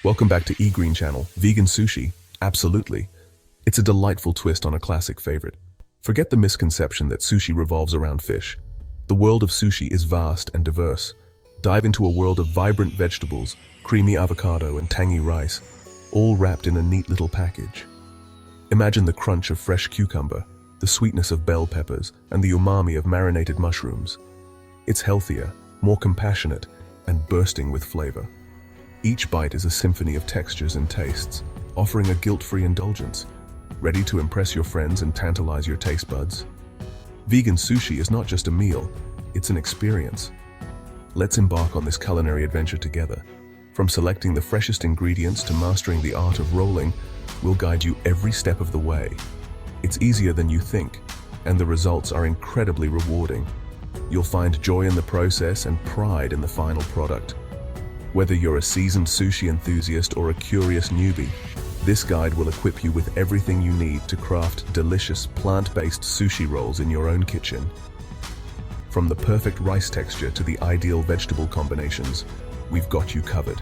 Welcome back to eGreen Channel. Vegan sushi? Absolutely. It's a delightful twist on a classic favorite. Forget the misconception that sushi revolves around fish. The world of sushi is vast and diverse. Dive into a world of vibrant vegetables, creamy avocado and tangy rice, all wrapped in a neat little package. Imagine the crunch of fresh cucumber, the sweetness of bell peppers, and the umami of marinated mushrooms. It's healthier, more compassionate, and bursting with flavor. Each bite is a symphony of textures and tastes, offering a guilt-free indulgence. Ready to impress your friends and tantalize your taste buds? Vegan sushi is not just a meal, it's an experience. Let's embark on this culinary adventure together. From selecting the freshest ingredients to mastering the art of rolling, we'll guide you every step of the way. It's easier than you think, and the results are incredibly rewarding. You'll find joy in the process and pride in the final product. Whether you're a seasoned sushi enthusiast or a curious newbie, this guide will equip you with everything you need to craft delicious plant-based sushi rolls in your own kitchen. From the perfect rice texture to the ideal vegetable combinations, we've got you covered.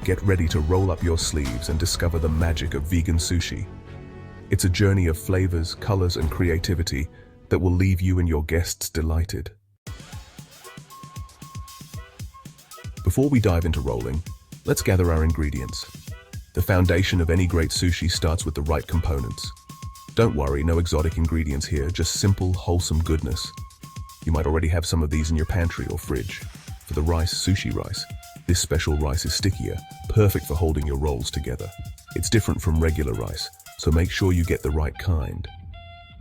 Get ready to roll up your sleeves and discover the magic of vegan sushi. It's a journey of flavors, colors, and creativity that will leave you and your guests delighted. Before we dive into rolling, let's gather our ingredients. The foundation of any great sushi starts with the right components. Don't worry, no exotic ingredients here, just simple, wholesome goodness. You might already have some of these in your pantry or fridge. For the rice, sushi rice. This special rice is stickier, perfect for holding your rolls together. It's different from regular rice, so make sure you get the right kind.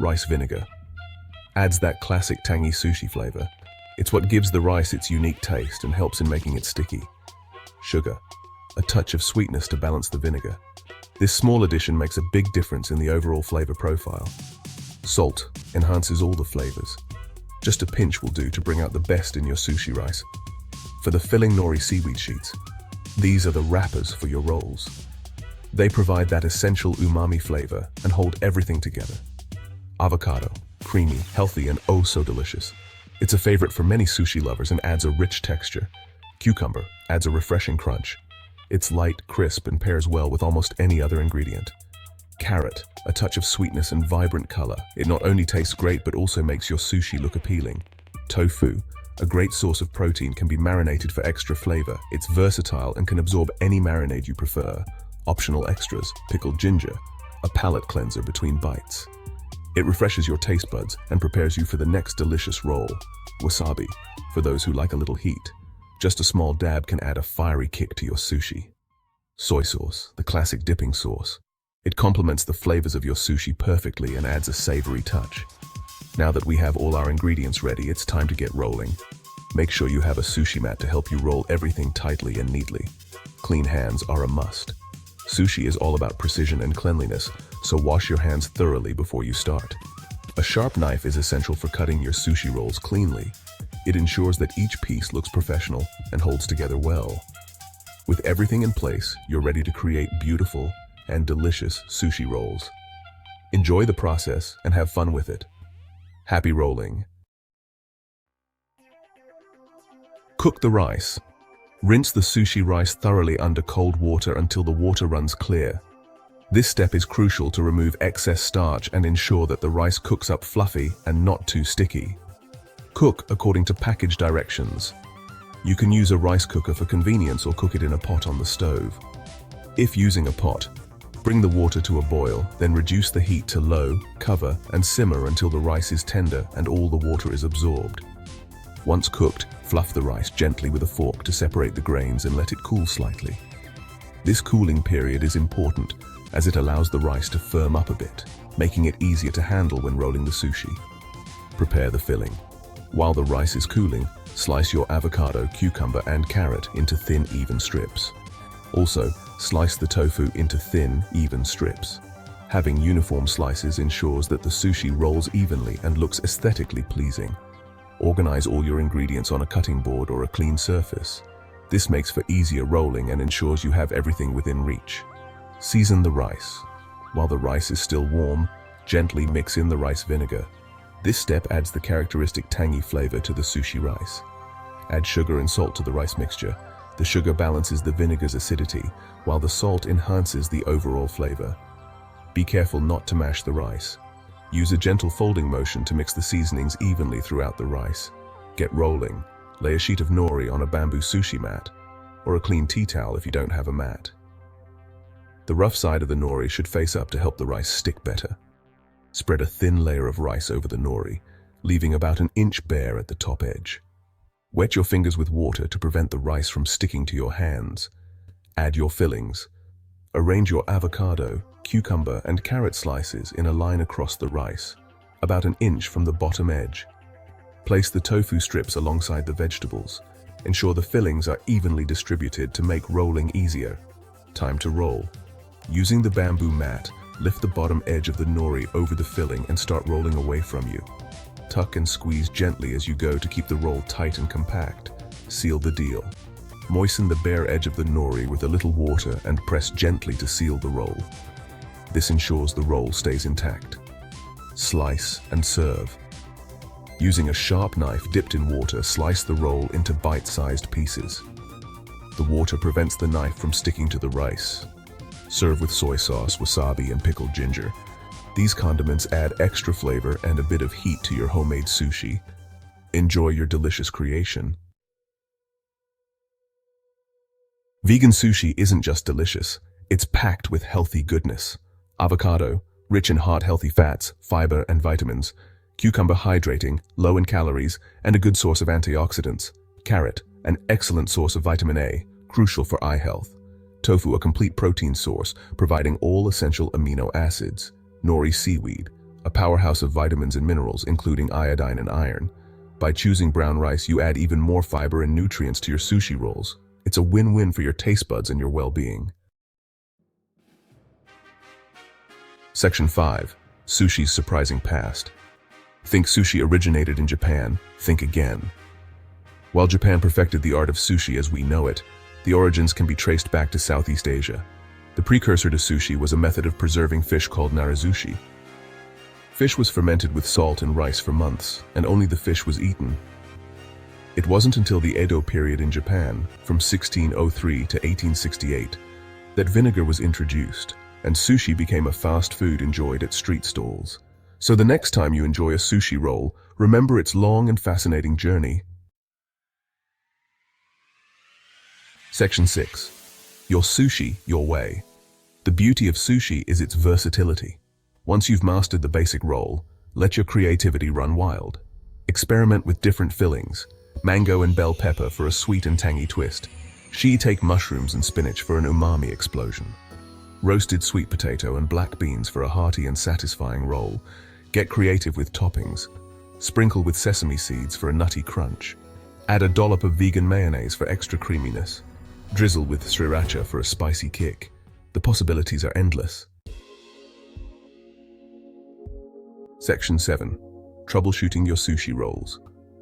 Rice vinegar adds that classic tangy sushi flavor. It's what gives the rice its unique taste and helps in making it sticky. Sugar, a touch of sweetness to balance the vinegar. This small addition makes a big difference in the overall flavor profile. Salt enhances all the flavors. Just a pinch will do to bring out the best in your sushi rice. For the filling nori seaweed sheets, these are the wrappers for your rolls. They provide that essential umami flavor and hold everything together. Avocado, creamy, healthy, and oh so delicious. It's a favorite for many sushi lovers and adds a rich texture. Cucumber adds a refreshing crunch. It's light, crisp, and pairs well with almost any other ingredient. Carrot, a touch of sweetness and vibrant color. It not only tastes great but also makes your sushi look appealing. Tofu, a great source of protein, can be marinated for extra flavor. It's versatile and can absorb any marinade you prefer. Optional extras, pickled ginger, a palate cleanser between bites. It refreshes your taste buds and prepares you for the next delicious roll. Wasabi, for those who like a little heat. Just a small dab can add a fiery kick to your sushi. Soy sauce, the classic dipping sauce. It complements the flavors of your sushi perfectly and adds a savory touch. Now that we have all our ingredients ready, it's time to get rolling. Make sure you have a sushi mat to help you roll everything tightly and neatly. Clean hands are a must. Sushi is all about precision and cleanliness, so wash your hands thoroughly before you start. A sharp knife is essential for cutting your sushi rolls cleanly. It ensures that each piece looks professional and holds together well. With everything in place, you're ready to create beautiful and delicious sushi rolls. Enjoy the process and have fun with it. Happy rolling. Cook the rice. Rinse the sushi rice thoroughly under cold water until the water runs clear. This step is crucial to remove excess starch and ensure that the rice cooks up fluffy and not too sticky. Cook according to package directions. You can use a rice cooker for convenience or cook it in a pot on the stove. If using a pot, bring the water to a boil, then reduce the heat to low, cover, and simmer until the rice is tender and all the water is absorbed. Once cooked, fluff the rice gently with a fork to separate the grains and let it cool slightly. This cooling period is important as it allows the rice to firm up a bit, making it easier to handle when rolling the sushi. Prepare the filling. While the rice is cooling, slice your avocado, cucumber, and carrot into thin, even strips. Also, slice the tofu into thin, even strips. Having uniform slices ensures that the sushi rolls evenly and looks aesthetically pleasing. Organize all your ingredients on a cutting board or a clean surface. This makes for easier rolling and ensures you have everything within reach. Season the rice. While the rice is still warm, gently mix in the rice vinegar. This step adds the characteristic tangy flavor to the sushi rice. Add sugar and salt to the rice mixture, The sugar balances the vinegar's acidity, while the salt enhances the overall flavor. Be careful not to mash the rice. Use a gentle folding motion to mix the seasonings evenly throughout the rice. Get rolling. Lay a sheet of nori on a bamboo sushi mat, or a clean tea towel if you don't have a mat. The rough side of the nori should face up to help the rice stick better. Spread a thin layer of rice over the nori, leaving about an inch bare at the top edge. Wet your fingers with water to prevent the rice from sticking to your hands. Add your fillings. Arrange your avocado, cucumber, and carrot slices in a line across the rice, about an inch from the bottom edge. Place the tofu strips alongside the vegetables. Ensure the fillings are evenly distributed to make rolling easier. Time to roll. Using the bamboo mat, lift the bottom edge of the nori over the filling and start rolling away from you. Tuck and squeeze gently as you go to keep the roll tight and compact. Seal the deal. Moisten the bare edge of the nori with a little water and press gently to seal the roll. This ensures the roll stays intact. Slice and serve. Using a sharp knife dipped in water, slice the roll into bite-sized pieces. The water prevents the knife from sticking to the rice. Serve with soy sauce, wasabi, and pickled ginger. These condiments add extra flavor and a bit of heat to your homemade sushi. Enjoy your delicious creation. Vegan sushi isn't just delicious, it's packed with healthy goodness. Avocado, rich in heart-healthy fats, fiber, and vitamins. Cucumber, hydrating, low in calories, and a good source of antioxidants. Carrot, an excellent source of vitamin A, crucial for eye health. Tofu, a complete protein source, providing all essential amino acids. Nori seaweed, a powerhouse of vitamins and minerals, including iodine and iron. By choosing brown rice, you add even more fiber and nutrients to your sushi rolls. It's a win-win for your taste buds and your well-being. Section 5. Sushi's surprising past. Think sushi originated in Japan, think again. While Japan perfected the art of sushi as we know it, the origins can be traced back to Southeast Asia. The precursor to sushi was a method of preserving fish called narazushi. Fish was fermented with salt and rice for months, and only the fish was eaten. It wasn't until the Edo period in Japan, from 1603 to 1868, that vinegar was introduced, and sushi became a fast food enjoyed at street stalls. So the next time you enjoy a sushi roll, remember its long and fascinating journey. Section 6. Your sushi, your way. The beauty of sushi is its versatility. Once you've mastered the basic roll, let your creativity run wild. Experiment with different fillings. Mango and bell pepper for a sweet and tangy twist. Shiitake mushrooms and spinach for an umami explosion. Roasted sweet potato and black beans for a hearty and satisfying roll. Get creative with toppings. Sprinkle with sesame seeds for a nutty crunch. Add a dollop of vegan mayonnaise for extra creaminess. Drizzle with sriracha for a spicy kick. The possibilities are endless. Section 7. Troubleshooting your sushi rolls.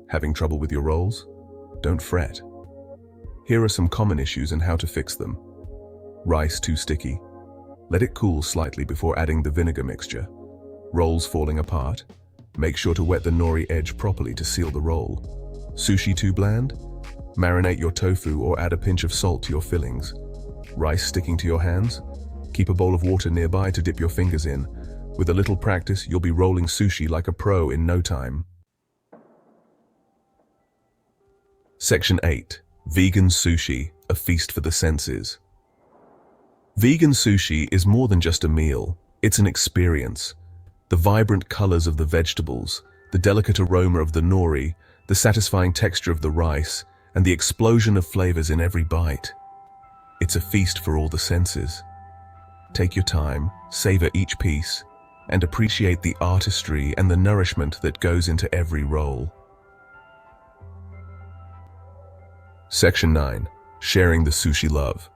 Having trouble with your rolls? Don't fret. Here are some common issues and how to fix them. Rice too sticky. Let it cool slightly before adding the vinegar mixture. Rolls falling apart. Make sure to wet the nori edge properly to seal the roll. Sushi too bland? Marinate your tofu or add a pinch of salt to your fillings. Rice sticking to your hands? Keep a bowl of water nearby to dip your fingers in. With a little practice, you'll be rolling sushi like a pro in no time. Section 8. Vegan sushi, a feast for the senses. Vegan sushi is more than just a meal, it's an experience. The vibrant colors of the vegetables, the delicate aroma of the nori, the satisfying texture of the rice, and the explosion of flavors in every bite. It's a feast for all the senses. Take your time, savor each piece, and appreciate the artistry and the nourishment that goes into every roll. Section 9. Sharing the sushi love.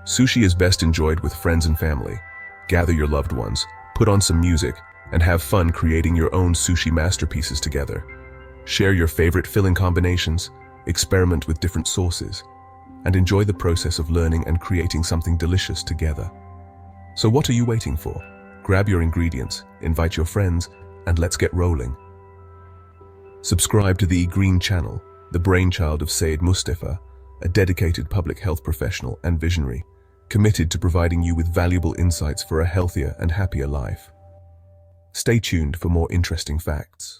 Sushi is best enjoyed with friends and family. Gather your loved ones, put on some music, and have fun creating your own sushi masterpieces together. Share your favorite filling combinations, experiment with different sauces, and enjoy the process of learning and creating something delicious together. So what are you waiting for? Grab your ingredients, invite your friends, and let's get rolling. Subscribe to the Green channel, the brainchild of Said Mustafa, a dedicated public health professional and visionary, committed to providing you with valuable insights for a healthier and happier life. Stay tuned for more interesting facts.